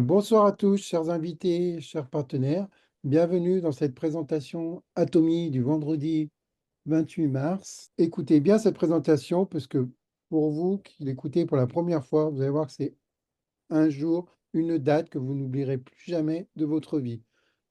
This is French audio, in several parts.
Bonsoir à tous, chers invités, chers partenaires. Bienvenue dans cette présentation Atomy du vendredi 28 mars. Écoutez bien cette présentation parce que pour vous qui l'écoutez pour la première fois, vous allez voir que c'est un jour, une date que vous n'oublierez plus jamais de votre vie.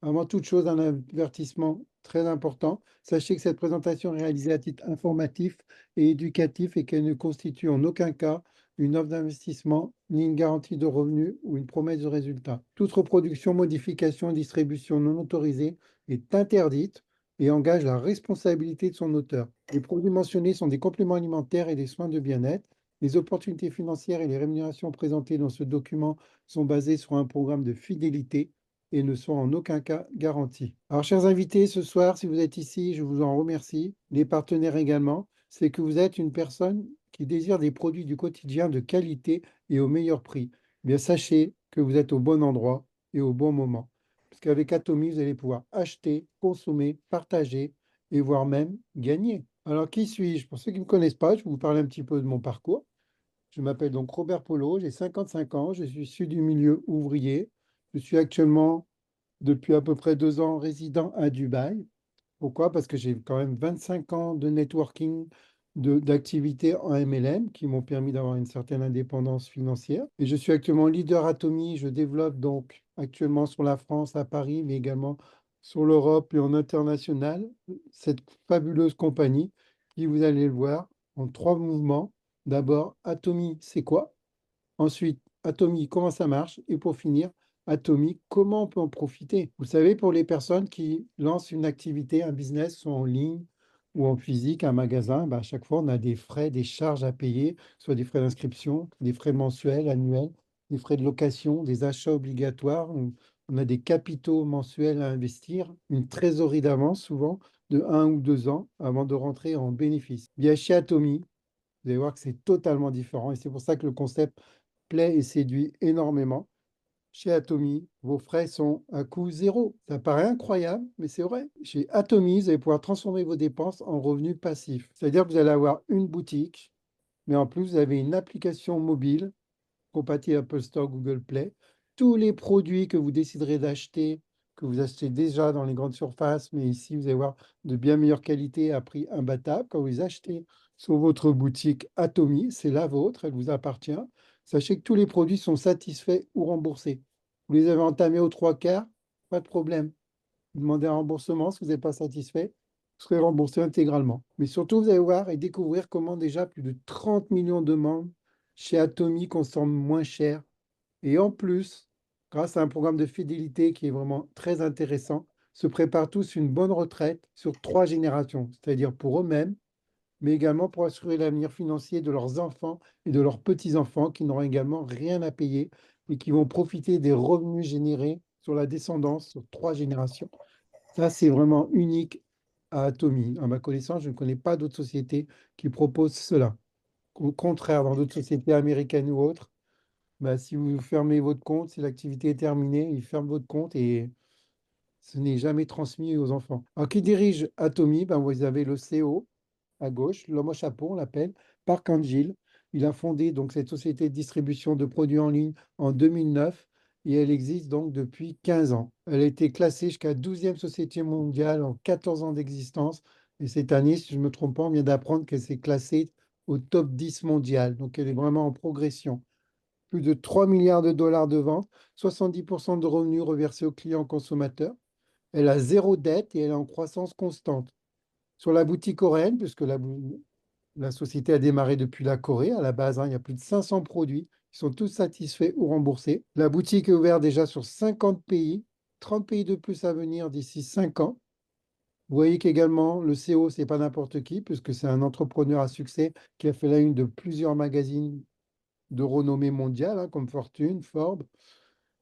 Avant toute chose, un avertissement très important. Sachez que cette présentation est réalisée à titre informatif et éducatif et qu'elle ne constitue en aucun cas une offre d'investissement, ni une garantie de revenus ou une promesse de résultat. Toute reproduction, modification, distribution non autorisée est interdite et engage la responsabilité de son auteur. Les produits mentionnés sont des compléments alimentaires et des soins de bien-être. Les opportunités financières et les rémunérations présentées dans ce document sont basées sur un programme de fidélité et ne sont en aucun cas garanties. Alors, chers invités, ce soir, si vous êtes ici, je vous en remercie. Les partenaires également, c'est que vous êtes une personne qui désire des produits du quotidien de qualité et au meilleur prix. Eh bien, sachez que vous êtes au bon endroit et au bon moment. Parce qu'avec Atomy, vous allez pouvoir acheter, consommer, partager et voire même gagner. Alors, qui suis-je? Pour ceux qui ne me connaissent pas, je vais vous parler un petit peu de mon parcours. Je m'appelle donc Robert Polo, j'ai 55 ans, je suis issu du milieu ouvrier. Je suis actuellement, depuis à peu près 2 ans, résident à Dubaï. Pourquoi? Parce que j'ai quand même 25 ans de networking, d'activités en MLM qui m'ont permis d'avoir une certaine indépendance financière. Et je suis actuellement leader Atomy. Je développe donc actuellement sur la France, à Paris, mais également sur l'Europe et en international, cette fabuleuse compagnie qui, vous allez le voir, en 3 mouvements. D'abord, Atomy, c'est quoi? Ensuite, Atomy, comment ça marche? Et pour finir, Atomy, comment on peut en profiter? Vous savez, pour les personnes qui lancent une activité, un business, soit en ligne ou en physique, un magasin, à chaque fois, on a des frais, des charges à payer, soit des frais d'inscription, des frais mensuels, annuels, des frais de location, des achats obligatoires. On a des capitaux mensuels à investir, une trésorerie d'avance, souvent de 1 ou 2 ans avant de rentrer en bénéfice. Bien, chez Atomy, vous allez voir que c'est totalement différent et c'est pour ça que le concept plaît et séduit énormément. Chez Atomy, vos frais sont à coût zéro. Ça paraît incroyable, mais c'est vrai. Chez Atomy, vous allez pouvoir transformer vos dépenses en revenus passifs. C'est-à-dire que vous allez avoir une boutique, mais en plus, vous avez une application mobile compatible Apple Store, Google Play. Tous les produits que vous déciderez d'acheter, que vous achetez déjà dans les grandes surfaces, mais ici, vous allez voir de bien meilleure qualité à prix imbattable. Quand vous les achetez sur votre boutique Atomy, c'est la vôtre, elle vous appartient. Sachez que tous les produits sont satisfaits ou remboursés. Vous les avez entamés aux 3 quarts, pas de problème. Vous demandez un remboursement si vous n'êtes pas satisfait, vous serez remboursé intégralement. Mais surtout, vous allez voir et découvrir comment déjà plus de 30 millions de membres chez Atomy consomment moins cher. Et en plus, grâce à un programme de fidélité qui est vraiment très intéressant, se préparent tous une bonne retraite sur 3 générations, c'est-à-dire pour eux-mêmes, mais également pour assurer l'avenir financier de leurs enfants et de leurs petits-enfants qui n'auront également rien à payer et qui vont profiter des revenus générés sur la descendance sur 3 générations. Ça, c'est vraiment unique à Atomy. À ma connaissance, je ne connais pas d'autres sociétés qui proposent cela. Au contraire, dans d'autres sociétés américaines ou autres, si vous fermez votre compte, si l'activité est terminée, ils ferment votre compte et ce n'est jamais transmis aux enfants. Alors, qui dirige Atomy? Vous avez le CEO à gauche, l'homme au chapeau, on l'appelle, Park Angel. Il a fondé donc cette société de distribution de produits en ligne en 2009 et elle existe donc depuis 15 ans. Elle a été classée jusqu'à 12e société mondiale en 14 ans d'existence. Et cette année, si je ne me trompe pas, on vient d'apprendre qu'elle s'est classée au top 10 mondial. Donc elle est vraiment en progression. Plus de 3 milliards de dollars de ventes, 70% de revenus reversés aux clients consommateurs. Elle a zéro dette et elle est en croissance constante. Sur la boutique coréenne, puisque la société a démarré depuis la Corée, à la base, il y a plus de 500 produits qui sont tous satisfaits ou remboursés. La boutique est ouverte déjà sur 50 pays, 30 pays de plus à venir d'ici 5 ans. Vous voyez qu'également, le CEO, ce n'est pas n'importe qui, puisque c'est un entrepreneur à succès qui a fait la une de plusieurs magazines de renommée mondiale, comme Fortune, Forbes.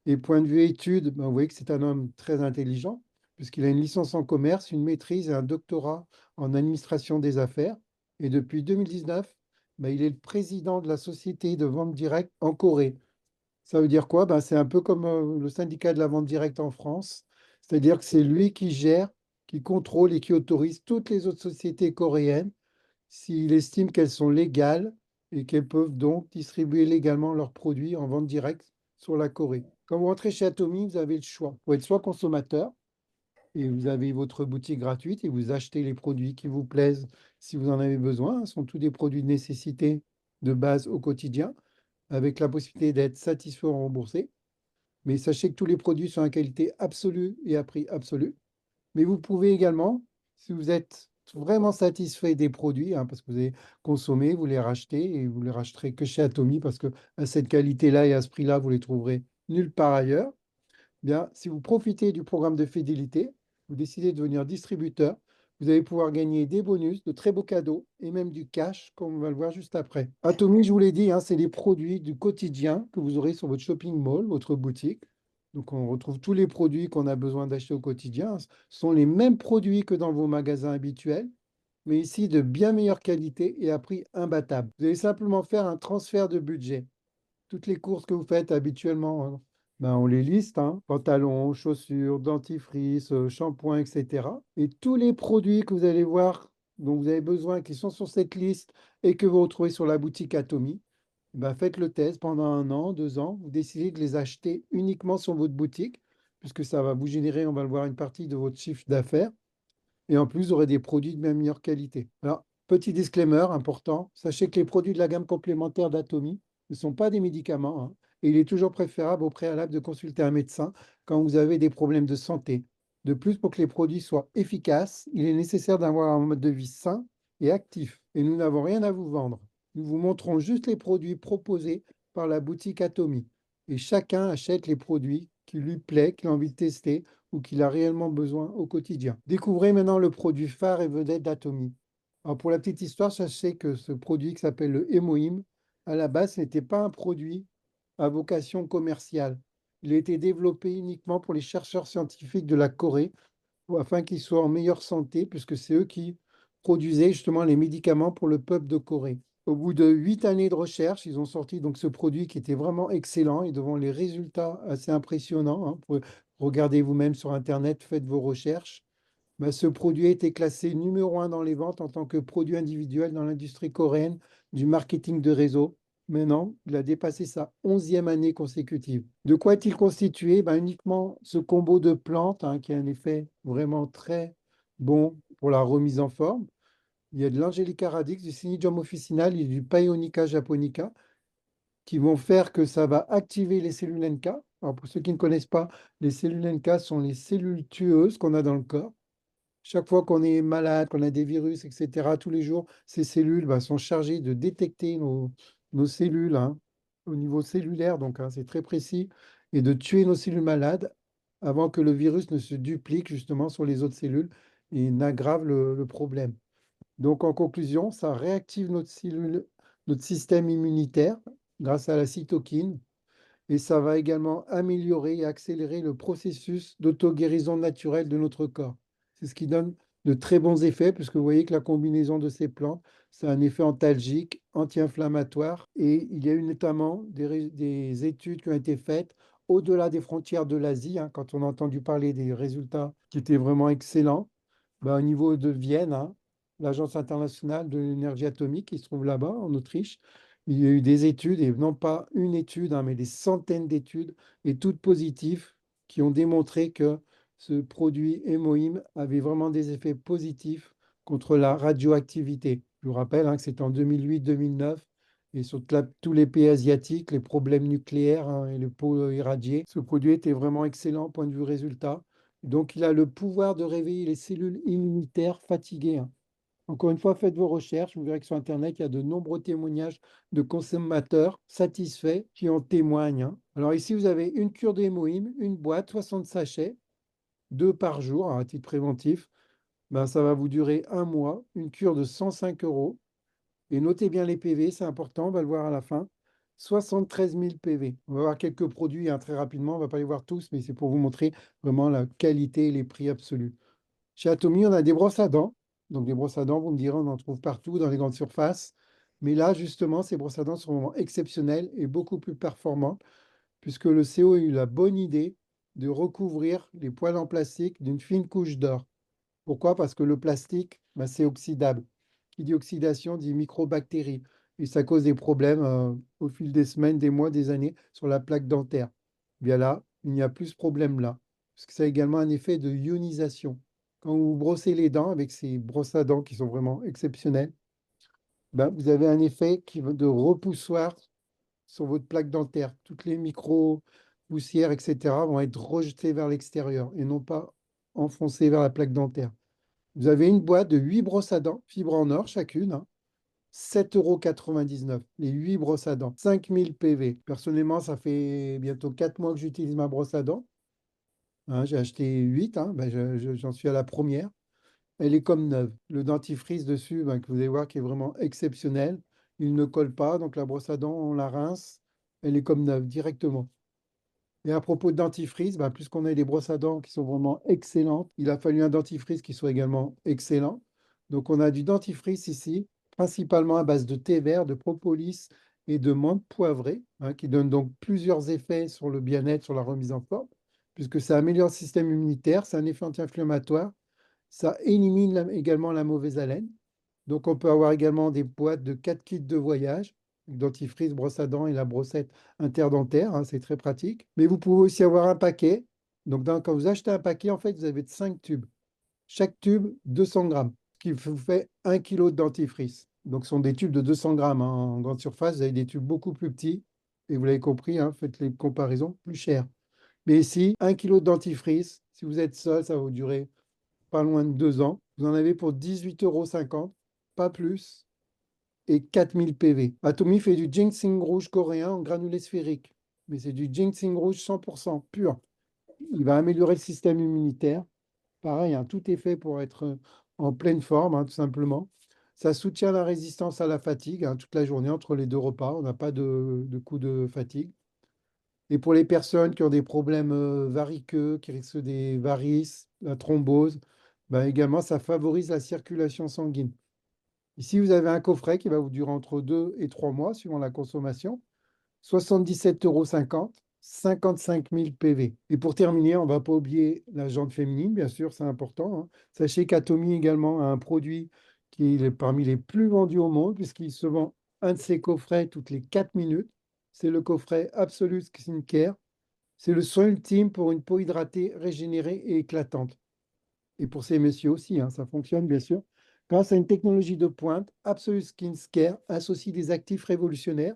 Et point de vue études, vous voyez que c'est un homme très intelligent, puisqu'il a une licence en commerce, une maîtrise et un doctorat en administration des affaires. Et depuis 2019, il est le président de la société de vente directe en Corée. Ça veut dire quoi? C'est un peu comme le syndicat de la vente directe en France. C'est-à-dire que c'est lui qui gère, qui contrôle et qui autorise toutes les autres sociétés coréennes s'il estime qu'elles sont légales et qu'elles peuvent donc distribuer légalement leurs produits en vente directe sur la Corée. Quand vous rentrez chez Atomy, vous avez le choix. Vous pouvez être soit consommateur, et vous avez votre boutique gratuite et vous achetez les produits qui vous plaisent si vous en avez besoin. Ce sont tous des produits de nécessité de base au quotidien, avec la possibilité d'être satisfait ou remboursé. Mais sachez que tous les produits sont à qualité absolue et à prix absolu. Mais vous pouvez également, si vous êtes vraiment satisfait des produits, hein, parce que vous avez consommé, vous les rachetez et vous les racheterez que chez Atomy parce que à cette qualité-là et à ce prix-là, vous les trouverez nulle part ailleurs. Bien, si vous profitez du programme de fidélité, vous décidez de devenir distributeur, vous allez pouvoir gagner des bonus, de très beaux cadeaux et même du cash, comme on va le voir juste après. Atomy, je vous l'ai dit, hein, c'est les produits du quotidien que vous aurez sur votre shopping mall, votre boutique. Donc, on retrouve tous les produits qu'on a besoin d'acheter au quotidien. Ce sont les mêmes produits que dans vos magasins habituels, mais ici de bien meilleure qualité et à prix imbattable. Vous allez simplement faire un transfert de budget. Toutes les courses que vous faites habituellement, hein, ben, on les liste, hein, pantalons, chaussures, dentifrice, shampoing, etc. Et tous les produits que vous allez voir, dont vous avez besoin, qui sont sur cette liste et que vous retrouvez sur la boutique Atomy, ben, faites le test pendant 1 an, 2 ans. Vous décidez de les acheter uniquement sur votre boutique, puisque ça va vous générer, on va le voir, une partie de votre chiffre d'affaires. Et en plus, vous aurez des produits de même meilleure qualité. Alors, petit disclaimer important, sachez que les produits de la gamme complémentaire d'Atomy ne sont pas des médicaments, hein, et il est toujours préférable au préalable de consulter un médecin quand vous avez des problèmes de santé. De plus, pour que les produits soient efficaces, il est nécessaire d'avoir un mode de vie sain et actif. Et nous n'avons rien à vous vendre. Nous vous montrons juste les produits proposés par la boutique Atomy. Et chacun achète les produits qui lui plaît, qu'il a envie de tester ou qu'il a réellement besoin au quotidien. Découvrez maintenant le produit phare et vedette d'Atomy. Alors pour la petite histoire, sachez que ce produit qui s'appelle le Hémoïm, à la base, ce n'était pas un produit à vocation commerciale. Il a été développé uniquement pour les chercheurs scientifiques de la Corée afin qu'ils soient en meilleure santé, puisque c'est eux qui produisaient justement les médicaments pour le peuple de Corée. Au bout de 8 années de recherche, ils ont sorti donc ce produit qui était vraiment excellent et devant les résultats assez impressionnants, hein, regardez vous-même sur Internet, faites vos recherches. Ben, ce produit a été classé numéro 1 dans les ventes en tant que produit individuel dans l'industrie coréenne du marketing de réseau. Maintenant, il a dépassé sa 11e année consécutive. De quoi est-il constitué? Ben, uniquement ce combo de plantes, hein, qui a un effet vraiment très bon pour la remise en forme. Il y a de l'Angelica radix, du Cynidium officinal et du Paeonica japonica qui vont faire que ça va activer les cellules NK. Alors pour ceux qui ne connaissent pas, les cellules NK sont les cellules tueuses qu'on a dans le corps. Chaque fois qu'on est malade, qu'on a des virus, etc., tous les jours, ces cellules sont chargées de détecter nos cellules, hein, au niveau cellulaire, donc hein, c'est très précis, et de tuer nos cellules malades avant que le virus ne se duplique justement sur les autres cellules et n'aggrave le problème. Donc en conclusion, ça réactive notre système immunitaire grâce à la cytokine et ça va également améliorer et accélérer le processus d'auto-guérison naturelle de notre corps. C'est ce qui donne de très bons effets, puisque vous voyez que la combinaison de ces plantes, c'est un effet antalgique, anti-inflammatoire, et il y a eu notamment des études qui ont été faites au-delà des frontières de l'Asie, hein, quand on a entendu parler des résultats qui étaient vraiment excellents, au niveau de Vienne, hein, l'Agence internationale de l'énergie atomique qui se trouve là-bas, en Autriche, il y a eu des études, et non pas une étude, hein, mais des centaines d'études, et toutes positives, qui ont démontré que ce produit hémoïme avait vraiment des effets positifs contre la radioactivité. Je vous rappelle, hein, que c'est en 2008-2009, et sur tous les pays asiatiques, les problèmes nucléaires, hein, et les pots irradiés, ce produit était vraiment excellent point de vue résultat. Donc, il a le pouvoir de réveiller les cellules immunitaires fatiguées, hein. Encore une fois, faites vos recherches. Vous verrez que sur Internet, il y a de nombreux témoignages de consommateurs satisfaits qui en témoignent, hein. Alors ici, vous avez une cure d'hémoïne, une boîte, 60 sachets, 2 par jour, à titre préventif. Ça va vous durer 1 mois, une cure de 105 euros. Et notez bien les PV, c'est important, on va le voir à la fin. 73 000 PV. On va voir quelques produits, hein, très rapidement, on ne va pas les voir tous, mais c'est pour vous montrer vraiment la qualité et les prix absolus. Chez Atomy, on a des brosses à dents. Donc, des brosses à dents, vous me direz, on en trouve partout dans les grandes surfaces. Mais là, justement, ces brosses à dents sont vraiment exceptionnelles et beaucoup plus performantes, puisque le CO a eu la bonne idée de recouvrir les poils en plastique d'une fine couche d'or. Pourquoi? Parce que le plastique, c'est oxydable. Qui dit oxydation dit microbactéries. Et ça cause des problèmes au fil des semaines, des mois, des années sur la plaque dentaire. Bien là, il n'y a plus ce problème-là, parce que ça a également un effet de ionisation. Quand vous brossez les dents avec ces brosses à dents qui sont vraiment exceptionnelles, ben, vous avez un effet de repoussoir sur votre plaque dentaire. Toutes les micro-poussières, etc., vont être rejetées vers l'extérieur et non pas enfoncées vers la plaque dentaire. Vous avez une boîte de 8 brosses à dents, fibre en or chacune, hein, 7,99 € les 8 brosses à dents, 5000 PV. Personnellement, ça fait bientôt 4 mois que j'utilise ma brosse à dents. Hein, j'ai acheté 8, hein, ben, j'en suis à la première. Elle est comme neuve. Le dentifrice dessus, ben, que vous allez voir, qui est vraiment exceptionnel. Il ne colle pas, donc la brosse à dents, on la rince. Elle est comme neuve directement. Et à propos de dentifrice, ben, puisqu'on a des brosses à dents qui sont vraiment excellentes, il a fallu un dentifrice qui soit également excellent. Donc on a du dentifrice ici, principalement à base de thé vert, de propolis et de menthe poivrée, hein, qui donne donc plusieurs effets sur le bien-être, sur la remise en forme, puisque ça améliore le système immunitaire, c'est un effet anti-inflammatoire, ça élimine également la mauvaise haleine. Donc, on peut avoir également des boîtes de 4 kits de voyage, dentifrice, brosse à dents et la brossette interdentaire, hein, c'est très pratique. Mais vous pouvez aussi avoir un paquet. Donc, quand vous achetez un paquet, en fait, vous avez 5 tubes. Chaque tube, 200 grammes, ce qui vous fait 1 kilo de dentifrice. Donc, ce sont des tubes de 200 grammes, hein. En grande surface, vous avez des tubes beaucoup plus petits. Et vous l'avez compris, hein, faites les comparaisons, plus cher. Mais ici, 1 kilo de dentifrice, si vous êtes seul, ça va vous durer pas loin de 2 ans. Vous en avez pour 18,50 €, pas plus, et 4000 PV. Atomy fait du ginseng rouge coréen en granulés sphériques, mais c'est du ginseng rouge 100% pur. Il va améliorer le système immunitaire. Pareil, hein, tout est fait pour être en pleine forme, hein, tout simplement. Ça soutient la résistance à la fatigue, hein, toute la journée entre les deux repas. On n'a pas de coup de fatigue. Et pour les personnes qui ont des problèmes variqueux, qui risquent des varices, la thrombose, ben également, ça favorise la circulation sanguine. Ici, vous avez un coffret qui va vous durer entre 2 et 3 mois, suivant la consommation. 77,50 €, 55 000 PV. Et pour terminer, on ne va pas oublier la jante féminine, bien sûr, c'est important, hein. Sachez qu'Atomy également a un produit qui est parmi les plus vendus au monde, puisqu'il se vend un de ses coffrets toutes les 4 minutes. C'est le coffret Absolute Skincare. C'est le soin ultime pour une peau hydratée, régénérée et éclatante. Et pour ces messieurs aussi, hein, ça fonctionne bien sûr. Grâce à une technologie de pointe, Absolute Skin Care associe des actifs révolutionnaires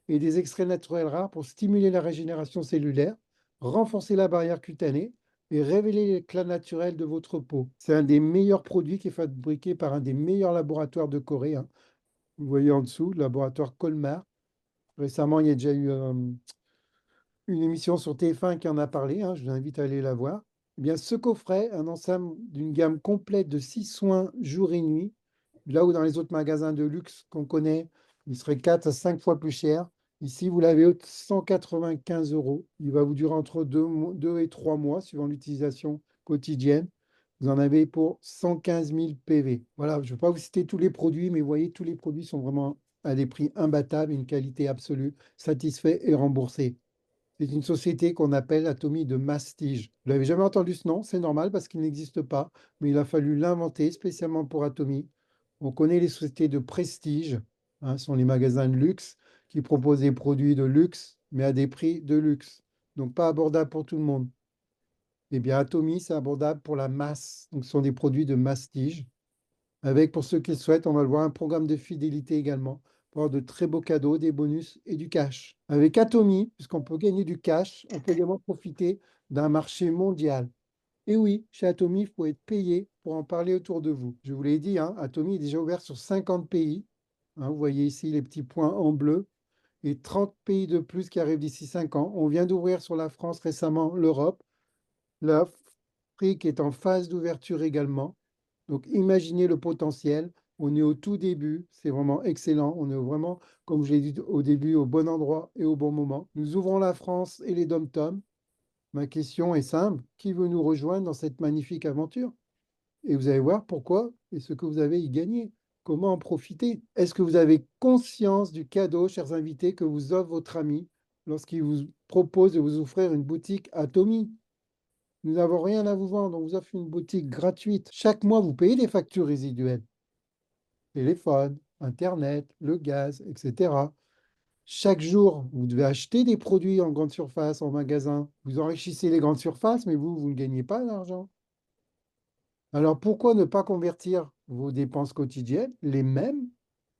et des extraits naturels rares pour stimuler la régénération cellulaire, renforcer la barrière cutanée et révéler l'éclat naturel de votre peau. C'est un des meilleurs produits qui est fabriqué par un des meilleurs laboratoires de Corée, hein. Vous voyez en dessous, le laboratoire Colmar. Récemment, il y a déjà eu une émission sur TF1 qui en a parlé, hein, je vous invite à aller la voir. Eh bien, ce coffret, un ensemble d'une gamme complète de 6 soins jour et nuit, là où dans les autres magasins de luxe qu'on connaît, il serait 4 à 5 fois plus cher. Ici, vous l'avez au 195 €. Il va vous durer entre 2 et 3 mois, suivant l'utilisation quotidienne. Vous en avez pour 115 000 PV. Voilà, je ne vais pas vous citer tous les produits, mais vous voyez, tous les produits sont vraiment à des prix imbattables, une qualité absolue, satisfait et remboursé. C'est une société qu'on appelle Atomy de Mastige. Vous n'avez jamais entendu ce nom, c'est normal parce qu'il n'existe pas, mais il a fallu l'inventer spécialement pour Atomy. On connaît les sociétés de prestige, hein, ce sont les magasins de luxe qui proposent des produits de luxe, mais à des prix de luxe. Donc pas abordable pour tout le monde. Eh bien, Atomy, c'est abordable pour la masse. Donc ce sont des produits de Mastige. Avec, pour ceux qui le souhaitent, on va le voir, un programme de fidélité également, pour avoir de très beaux cadeaux, des bonus et du cash. Avec Atomy, puisqu'on peut gagner du cash, on peut également profiter d'un marché mondial. Et oui, chez Atomy, il faut être payé pour en parler autour de vous. Je vous l'ai dit, hein, Atomy est déjà ouvert sur 50 pays. Hein, vous voyez ici les petits points en bleu. Et 30 pays de plus qui arrivent d'ici 5 ans. On vient d'ouvrir sur la France récemment, l'Europe. L'Afrique est en phase d'ouverture également. Donc, imaginez le potentiel. On est au tout début. C'est vraiment excellent. On est vraiment, comme je l'ai dit au début, au bon endroit et au bon moment. Nous ouvrons la France et les dom-toms. Ma question est simple. Qui veut nous rejoindre dans cette magnifique aventure? Et vous allez voir pourquoi et ce que vous avez y gagné. Comment en profiter? Est-ce que vous avez conscience du cadeau, chers invités, que vous offre votre ami lorsqu'il vous propose de vous offrir une boutique Atomy? Nous n'avons rien à vous vendre, on vous offre une boutique gratuite. Chaque mois, vous payez des factures résiduelles. Téléphone, Internet, le gaz, etc. Chaque jour, vous devez acheter des produits en grande surface, en magasin. Vous enrichissez les grandes surfaces, mais vous ne gagnez pas d'argent. Alors pourquoi ne pas convertir vos dépenses quotidiennes, les mêmes,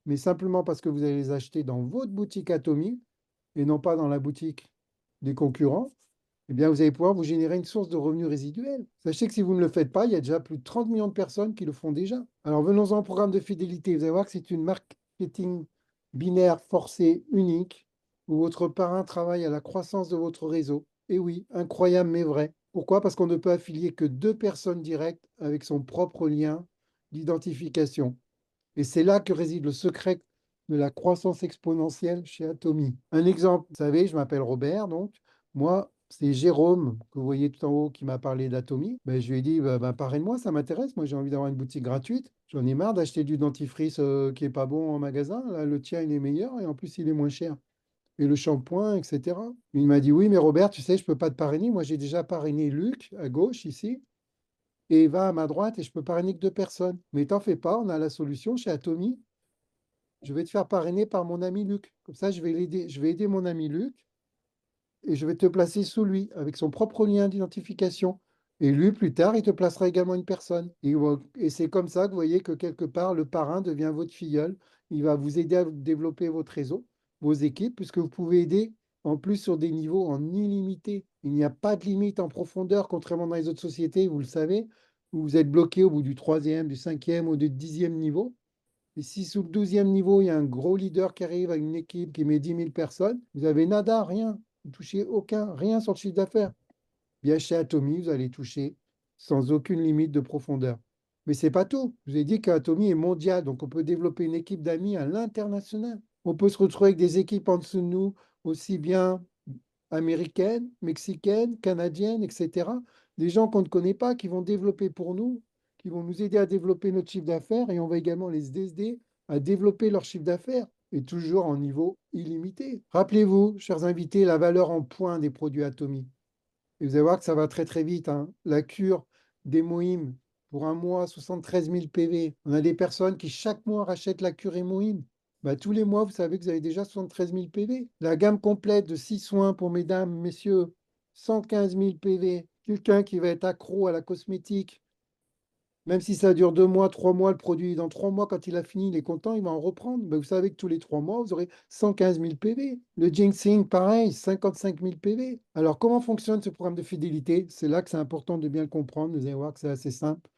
mais simplement parce que vous allez les acheter dans votre boutique Atomy et non pas dans la boutique des concurrents, eh bien, vous allez pouvoir vous générer une source de revenus résiduels. Sachez que si vous ne le faites pas, il y a déjà plus de 30 millions de personnes qui le font déjà. Alors, venons-en au programme de fidélité. Vous allez voir que c'est une marketing binaire forcé unique où votre parrain travaille à la croissance de votre réseau. Et oui, incroyable mais vrai. Pourquoi? Parce qu'on ne peut affilier que deux personnes directes avec son propre lien d'identification. Et c'est là que réside le secret de la croissance exponentielle chez Atomy. Un exemple, vous savez, je m'appelle Robert, donc moi, c'est Jérôme que vous voyez tout en haut qui m'a parlé d'Atomy. Ben, je lui ai dit, parraine-moi, ça m'intéresse. Moi, j'ai envie d'avoir une boutique gratuite. J'en ai marre d'acheter du dentifrice qui est pas bon en magasin. Là, le tien, il est meilleur et en plus, il est moins cher. Et le shampoing, etc. Il m'a dit, oui, mais Robert, tu sais, je ne peux pas te parrainer. Moi, j'ai déjà parrainé Luc à gauche ici et Eva à ma droite et je peux parrainer que deux personnes. Mais t'en fais pas, on a la solution chez Atomy. Je vais te faire parrainer par mon ami Luc. Comme ça, je vais aider mon ami Luc et je vais te placer sous lui avec son propre lien d'identification. Et lui, plus tard, il te placera également une personne. Et c'est comme ça que vous voyez que quelque part, le parrain devient votre filleul. Il va vous aider à développer votre réseau, vos équipes, puisque vous pouvez aider en plus sur des niveaux en illimité. Il n'y a pas de limite en profondeur, contrairement dans les autres sociétés, vous le savez, où vous êtes bloqué au bout du troisième, du cinquième ou du 10e niveau. Et si sous le 12e niveau, il y a un gros leader qui arrive avec une équipe qui met 10 000 personnes, vous avez nada, rien. Vous ne touchez rien sur le chiffre d'affaires. Bien chez Atomy, vous allez toucher sans aucune limite de profondeur. Mais ce n'est pas tout. Je vous ai dit qu'Atomy est mondial, donc on peut développer une équipe d'amis à l'international. On peut se retrouver avec des équipes en dessous de nous, aussi bien américaines, mexicaines, canadiennes, etc. Des gens qu'on ne connaît pas, qui vont développer pour nous, qui vont nous aider à développer notre chiffre d'affaires et on va également les aider à développer leur chiffre d'affaires et toujours en niveau illimité. Rappelez-vous, chers invités, la valeur en points des produits Atomy. Et vous allez voir que ça va très très vite, hein. La cure d'hémoïne pour un mois, 73 000 PV. On a des personnes qui chaque mois rachètent la cure hémoïne. Bah, tous les mois, vous savez que vous avez déjà 73 000 PV. La gamme complète de 6 soins pour mesdames, messieurs, 115 000 PV. Quelqu'un qui va être accro à la cosmétique, même si ça dure 2 mois, 3 mois, le produit, dans 3 mois, quand il a fini, il est content, il va en reprendre. Ben, vous savez que tous les 3 mois, vous aurez 115 000 PV. Le ginseng, pareil, 55 000 PV. Alors, comment fonctionne ce programme de fidélité? C'est là que c'est important de bien le comprendre. Vous allez voir que c'est assez simple.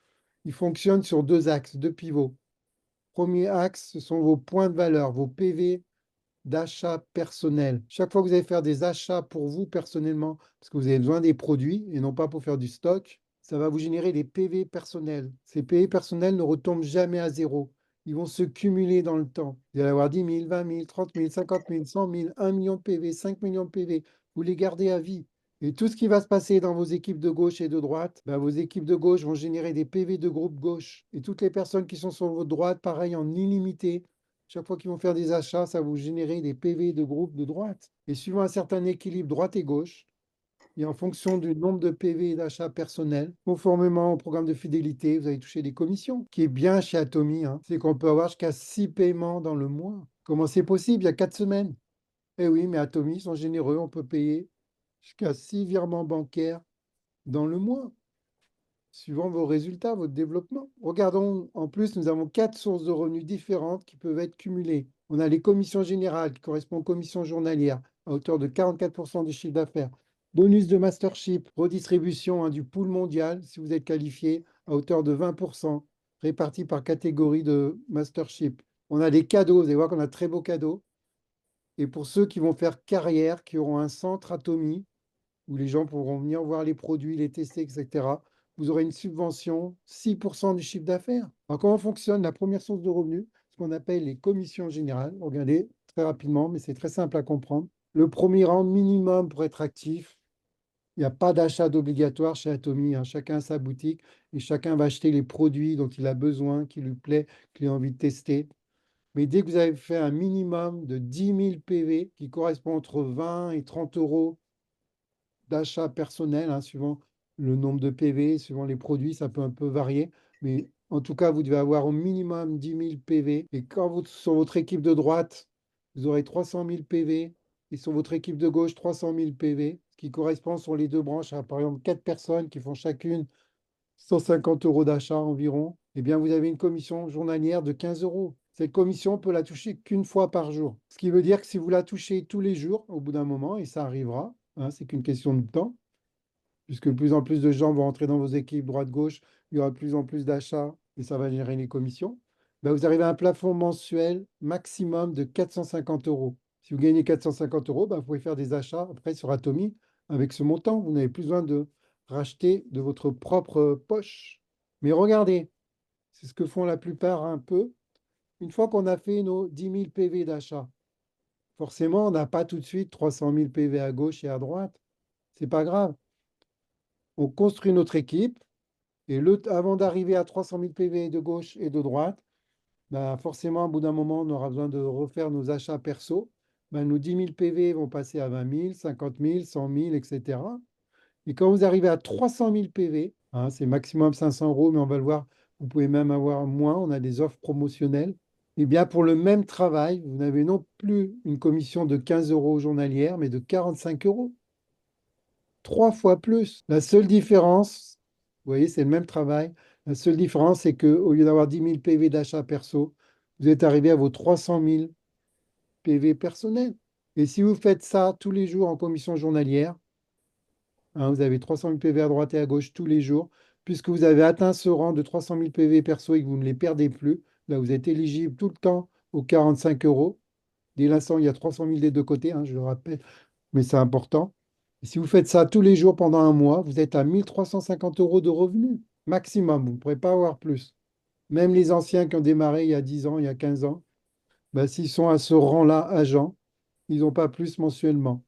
Il fonctionne sur deux axes, deux pivots. Premier axe, ce sont vos points de valeur, vos PV d'achat personnel. Chaque fois que vous allez faire des achats pour vous personnellement, parce que vous avez besoin des produits et non pas pour faire du stock, ça va vous générer des PV personnels. Ces PV personnels ne retombent jamais à zéro. Ils vont se cumuler dans le temps. Vous allez avoir 10 000, 20 000, 30 000, 50 000, 100 000, 1 million de PV, 5 millions de PV. Vous les gardez à vie. Et tout ce qui va se passer dans vos équipes de gauche et de droite, ben, vos équipes de gauche vont générer des PV de groupe gauche. Et toutes les personnes qui sont sur votre droite, pareil, en illimité, chaque fois qu'ils vont faire des achats, ça va vous générer des PV de groupe de droite. Et suivant un certain équilibre droite et gauche, et en fonction du nombre de PV d'achats personnels, conformément au programme de fidélité, vous allez toucher des commissions. Ce qui est bien chez Atomy, hein, c'est qu'on peut avoir jusqu'à 6 paiements dans le mois. Comment c'est possible? Il y a 4 semaines. Eh oui, mais Atomy sont généreux, on peut payer jusqu'à 6 virements bancaires dans le mois, suivant vos résultats, votre développement. Regardons, en plus, nous avons 4 sources de revenus différentes qui peuvent être cumulées. On a les commissions générales qui correspondent aux commissions journalières à hauteur de 44% du chiffre d'affaires. Bonus de mastership, redistribution du pool mondial si vous êtes qualifié à hauteur de 20%, répartis par catégorie de mastership. On a des cadeaux, vous allez voir qu'on a de très beaux cadeaux. Et pour ceux qui vont faire carrière, qui auront un centre Atomy, où les gens pourront venir voir les produits, les tester, etc. Vous aurez une subvention, 6% du chiffre d'affaires. Alors, comment fonctionne la première source de revenus? Ce qu'on appelle les commissions générales. Regardez très rapidement, mais c'est très simple à comprendre. Le premier rang minimum pour être actif. Il n'y a pas d'achat d'obligatoire chez Atomy, hein. Chacun a sa boutique et chacun va acheter les produits dont il a besoin, qui lui plaît, qu'il a envie de tester. Mais dès que vous avez fait un minimum de 10 000 PV, qui correspond entre 20 et 30 euros d'achat personnel, hein, suivant le nombre de PV, suivant les produits, ça peut un peu varier. Mais en tout cas, vous devez avoir au minimum 10 000 PV. Et quand vous, sur votre équipe de droite, vous aurez 300 000 PV, et sur votre équipe de gauche, 300 000 PV, ce qui correspond sur les deux branches à, par exemple, 4 personnes qui font chacune 150 euros d'achat environ, eh bien, vous avez une commission journalière de 15 euros. Cette commission, on peut la toucher qu'une fois par jour. Ce qui veut dire que si vous la touchez tous les jours, au bout d'un moment, et ça arrivera, hein, c'est qu'une question de temps, puisque de plus en plus de gens vont entrer dans vos équipes droite-gauche, il y aura de plus en plus d'achats et ça va générer les commissions. Ben, vous arrivez à un plafond mensuel maximum de 450 euros. Si vous gagnez 450 euros, ben, vous pouvez faire des achats après sur Atomy avec ce montant. Vous n'avez plus besoin de racheter de votre propre poche. Mais regardez, c'est ce que font la plupart un peu. Une fois qu'on a fait nos 10 000 PV d'achat, forcément, on n'a pas tout de suite 300 000 PV à gauche et à droite. C'est pas grave. On construit notre équipe. Et avant d'arriver à 300 000 PV de gauche et de droite, ben forcément, au bout d'un moment, on aura besoin de refaire nos achats perso. Ben, nos 10 000 PV vont passer à 20 000, 50 000, 100 000, etc. Et quand vous arrivez à 300 000 PV, hein, c'est maximum 500 euros, mais on va le voir, vous pouvez même avoir moins, on a des offres promotionnelles. Eh bien, pour le même travail, vous n'avez non plus une commission de 15 euros journalière, mais de 45 euros. 3 fois plus. La seule différence, vous voyez, c'est le même travail. La seule différence, c'est qu'au lieu d'avoir 10 000 PV d'achat perso, vous êtes arrivé à vos 300 000 PV personnels. Et si vous faites ça tous les jours en commission journalière, hein, vous avez 300 000 PV à droite et à gauche tous les jours, puisque vous avez atteint ce rang de 300 000 PV perso et que vous ne les perdez plus, là, vous êtes éligible tout le temps aux 45 euros. Dès l'instant, il y a 300 000 des deux côtés, hein, je le rappelle, mais c'est important. Et si vous faites ça tous les jours pendant un mois, vous êtes à 1 350 euros de revenus maximum. Vous ne pourrez pas avoir plus. Même les anciens qui ont démarré il y a 10 ans, il y a 15 ans, bah, s'ils sont à ce rang-là, agents, ils n'ont pas plus mensuellement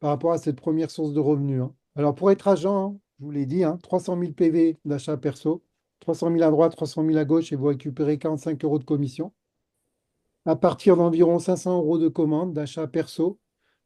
par rapport à cette première source de revenus, hein. Alors pour être agent, hein, je vous l'ai dit, hein, 300 000 PV d'achat perso, 300 000 à droite, 300 000 à gauche et vous récupérez 45 euros de commission. À partir d'environ 500 euros de commande d'achat perso.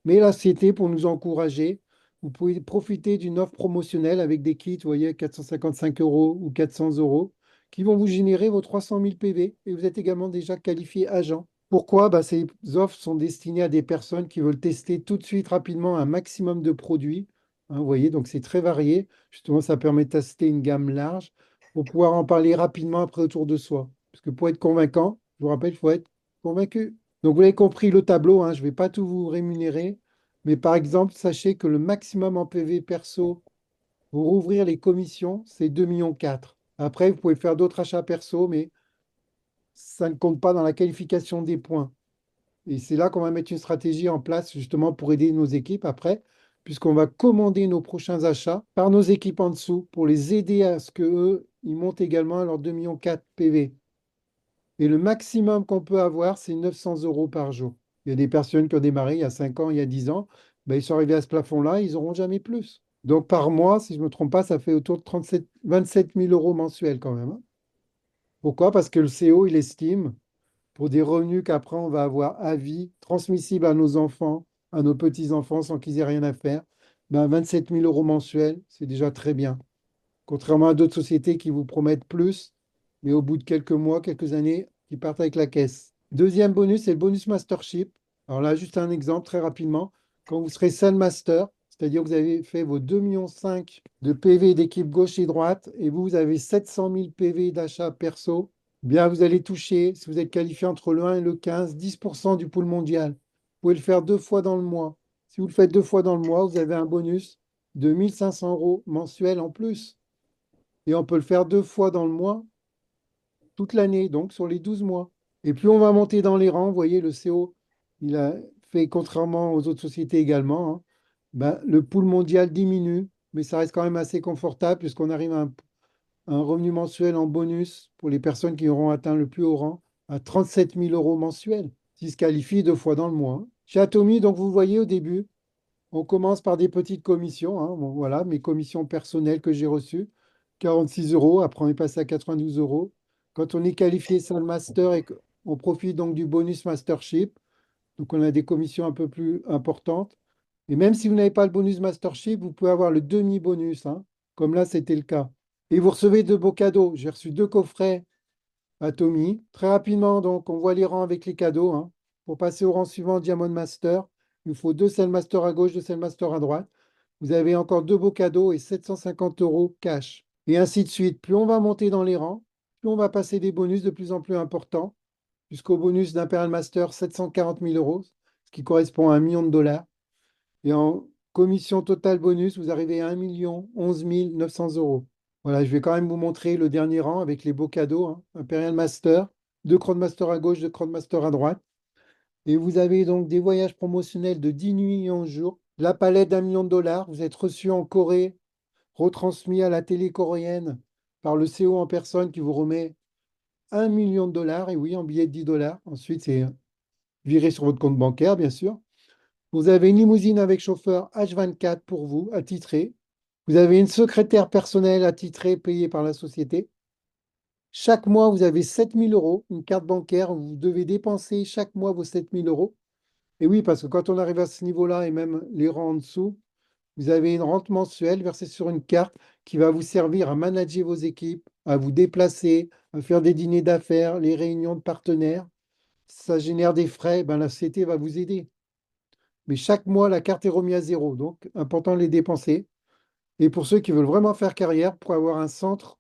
Mais là, c'était pour nous encourager. Vous pouvez profiter d'une offre promotionnelle avec des kits, vous voyez, 455 euros ou 400 euros, qui vont vous générer vos 300 000 PV et vous êtes également déjà qualifié agent. Pourquoi? Bah, ces offres sont destinées à des personnes qui veulent tester tout de suite rapidement un maximum de produits, hein, vous voyez, donc c'est très varié. Justement, ça permet de tester une gamme large pour pouvoir en parler rapidement après autour de soi. Parce que pour être convaincant, je vous rappelle, il faut être convaincu. Donc, vous avez compris le tableau, hein, je ne vais pas tout vous rémunérer, mais par exemple, sachez que le maximum en PV perso pour rouvrir les commissions, c'est 2,4 millions. Après, vous pouvez faire d'autres achats perso, mais ça ne compte pas dans la qualification des points. Et c'est là qu'on va mettre une stratégie en place justement pour aider nos équipes après, puisqu'on va commander nos prochains achats par nos équipes en dessous pour les aider à ce qu'eux, ils montent également à leurs 2,4 millions PV. Et le maximum qu'on peut avoir, c'est 900 euros par jour. Il y a des personnes qui ont démarré il y a 5 ans, il y a 10 ans, ben, ils sont arrivés à ce plafond-là, ils n'auront jamais plus. Donc par mois, si je ne me trompe pas, ça fait autour de 27 000 euros mensuels quand même, hein. Pourquoi? Parce que le CO, il estime pour des revenus qu'après on va avoir à vie, transmissibles à nos enfants, à nos petits-enfants sans qu'ils aient rien à faire, ben 27 000 euros mensuels, c'est déjà très bien. Contrairement à d'autres sociétés qui vous promettent plus, mais au bout de quelques mois, quelques années, qui partent avec la caisse. Deuxième bonus, c'est le bonus Mastership. Alors là, juste un exemple très rapidement. Quand vous serez seul master, c'est-à-dire que vous avez fait vos 2,5 millions de PV d'équipe gauche et droite, et vous avez 700 000 PV d'achat perso, bien vous allez toucher, si vous êtes qualifié entre le 1 et le 15, 10% du pool mondial. Vous pouvez le faire 2 fois dans le mois. Si vous le faites 2 fois dans le mois, vous avez un bonus de 1 500 euros mensuels en plus. Et on peut le faire 2 fois dans le mois, toute l'année, donc sur les 12 mois. Et plus on va monter dans les rangs, vous voyez, le CO, il a fait, contrairement aux autres sociétés également, hein, ben, le pool mondial diminue, mais ça reste quand même assez confortable puisqu'on arrive à un revenu mensuel en bonus pour les personnes qui auront atteint le plus haut rang à 37 000 euros mensuels, qui se qualifient 2 fois dans le mois, hein. Chez Atomy, donc vous voyez au début, on commence par des petites commissions, hein. Bon, voilà, mes commissions personnelles que j'ai reçues, 46 euros. Après, on est passé à 92 euros. Quand on est qualifié Salle Master et qu'on profite donc du bonus Mastership, donc on a des commissions un peu plus importantes. Et même si vous n'avez pas le bonus Mastership, vous pouvez avoir le demi-bonus, hein, comme là, c'était le cas. Et vous recevez de beaux cadeaux. J'ai reçu 2 coffrets à Tommy. Très rapidement, donc, on voit les rangs avec les cadeaux, hein. Pour passer au rang suivant, Diamond Master, il vous faut 2 Master à gauche, 2 Master à droite. Vous avez encore 2 beaux cadeaux et 750 € cash. Et ainsi de suite. Plus on va monter dans les rangs, plus on va passer des bonus de plus en plus importants, jusqu'au bonus d'Imperial Master 740 000 €, ce qui correspond à 1 million de dollars. Et en commission totale bonus, vous arrivez à 1 011 900 €. Voilà, je vais quand même vous montrer le dernier rang avec les beaux cadeaux, hein. Imperial Master, 2 Master à gauche, 2 Master à droite. Et vous avez donc des voyages promotionnels de 10 nuits et 11 jours. La palette d'1 million de dollars. Vous êtes reçu en Corée, retransmis à la télé coréenne par le CEO en personne qui vous remet 1 million de dollars. Et oui, en billet de 10 dollars. Ensuite, c'est viré sur votre compte bancaire, bien sûr. Vous avez une limousine avec chauffeur H24 pour vous, attitré. Vous avez une secrétaire personnelle attitrée payée par la société. Chaque mois, vous avez 7 000 €, une carte bancaire où vous devez dépenser chaque mois vos 7 000 €. Et oui, parce que quand on arrive à ce niveau-là et même les rangs en dessous, vous avez une rente mensuelle versée sur une carte qui va vous servir à manager vos équipes, à vous déplacer, à faire des dîners d'affaires, les réunions de partenaires. Ça génère des frais, ben la société va vous aider. Mais chaque mois, la carte est remise à zéro, donc important de les dépenser. Et pour ceux qui veulent vraiment faire carrière, pour avoir un centre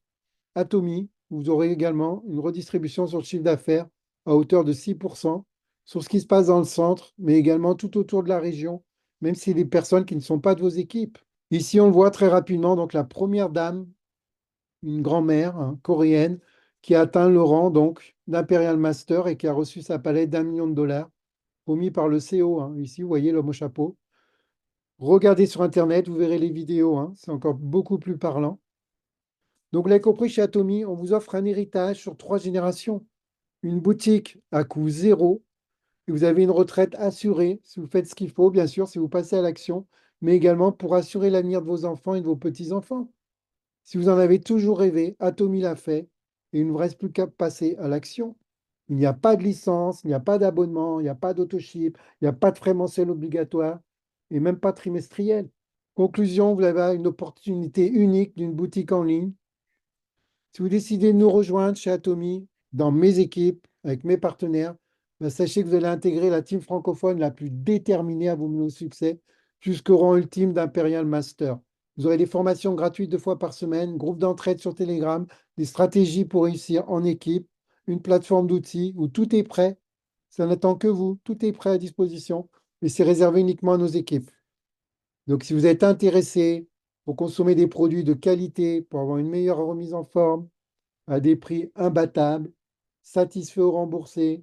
Atomy, vous aurez également une redistribution sur le chiffre d'affaires à hauteur de 6% sur ce qui se passe dans le centre, mais également tout autour de la région, même si les personnes qui ne sont pas de vos équipes. Ici, on le voit très rapidement, donc la première dame, une grand-mère, hein, coréenne, qui a atteint le rang donc d'Imperial Master et qui a reçu sa palette d'1 million de dollars, promis par le CEO, hein. Ici, vous voyez l'homme au chapeau. Regardez sur Internet, vous verrez les vidéos, hein, c'est encore beaucoup plus parlant. Donc, vous l'avez compris, chez Atomy, on vous offre un héritage sur 3 générations. Une boutique à coût zéro, et vous avez une retraite assurée, si vous faites ce qu'il faut, bien sûr, si vous passez à l'action, mais également pour assurer l'avenir de vos enfants et de vos petits-enfants. Si vous en avez toujours rêvé, Atomy l'a fait, et il ne vous reste plus qu'à passer à l'action. Il n'y a pas de licence, il n'y a pas d'abonnement, il n'y a pas d'autoship, il n'y a pas de frais mensuels obligatoires, et même pas trimestriel. Conclusion, vous avez une opportunité unique d'une boutique en ligne. Si vous décidez de nous rejoindre chez Atomy, dans mes équipes, avec mes partenaires, ben, sachez que vous allez intégrer la team francophone la plus déterminée à vous mener au succès, jusqu'au rang ultime d'Imperial Master. Vous aurez des formations gratuites 2 fois par semaine, groupe d'entraide sur Telegram, des stratégies pour réussir en équipe, une plateforme d'outils où tout est prêt. Ça n'attend que vous, tout est prêt à disposition et c'est réservé uniquement à nos équipes. Donc, si vous êtes intéressé pour consommer des produits de qualité, pour avoir une meilleure remise en forme, à des prix imbattables, satisfait ou remboursé.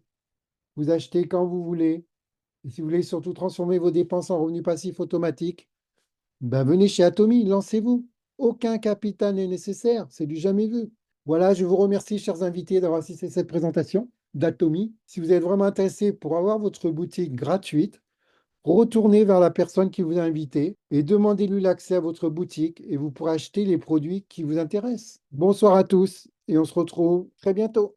Vous achetez quand vous voulez. Et si vous voulez surtout transformer vos dépenses en revenus passifs automatiques, ben venez chez Atomy, lancez-vous. Aucun capital n'est nécessaire, c'est du jamais vu. Voilà, je vous remercie, chers invités, d'avoir assisté à cette présentation d'Atomy. Si vous êtes vraiment intéressé pour avoir votre boutique gratuite, retournez vers la personne qui vous a invité et demandez-lui l'accès à votre boutique et vous pourrez acheter les produits qui vous intéressent. Bonsoir à tous et on se retrouve très bientôt.